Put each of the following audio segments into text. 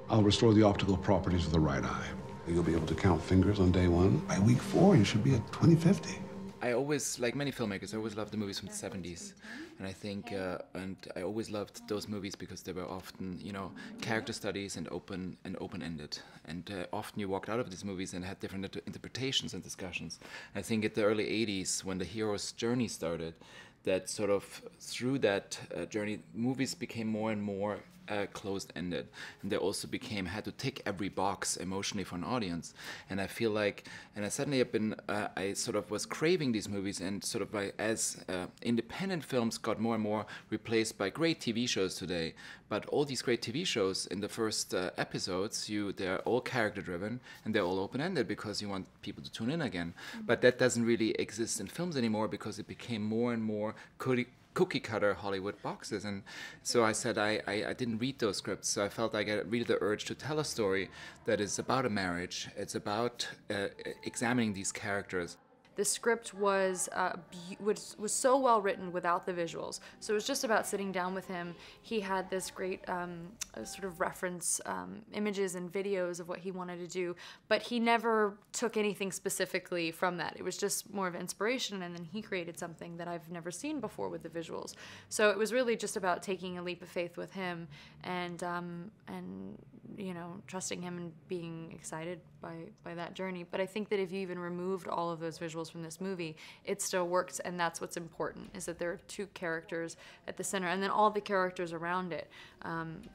I'll restore the optical properties of the right eye. You'll be able to count fingers on day 1. By week 4, you should be at 20/50. I always, like many filmmakers, I always loved the movies from the 70s. And I think, and I always loved those movies because they were often, character studies and open-ended. And often you walked out of these movies and had different interpretations and discussions. I think at the early 80s, when the hero's journey started, that sort of through that journey, movies became more and more closed-ended, and they also had to tick every box emotionally for an audience. And I feel like, and I suddenly have been, I sort of was craving these movies, and sort of as independent films got more and more replaced by great TV shows today. But all these great TV shows in the first episodes, they're all character-driven and they're all open-ended because you want people to tune in again. But that doesn't really exist in films anymore because it became more and more cookie cutter Hollywood boxes. And so I said I didn't read those scripts, so I felt like I really the urge to tell a story that is about a marriage. It's about examining these characters. The script was so well written without the visuals. So it was just about sitting down with him. He had this great sort of reference images and videos of what he wanted to do, but he never took anything specifically from that. It was just more of inspiration, and then he created something that I've never seen before with the visuals. So it was really just about taking a leap of faith with him and trusting him and being excited by that journey. But I think that if you even removed all of those visuals from this movie, it still works, and that's what's important, is that there are two characters at the center, and then all the characters around it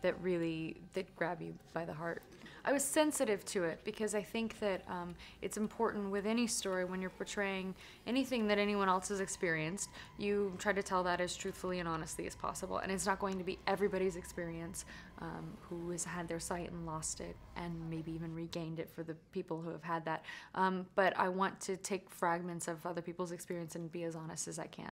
that grab you by the heart. I was sensitive to it because I think that it's important with any story when you're portraying anything that anyone else has experienced, you try to tell that as truthfully and honestly as possible. And it's not going to be everybody's experience who has had their sight and lost it and maybe even regained it for the people who have had that. But I want to take fragments of other people's experience and be as honest as I can.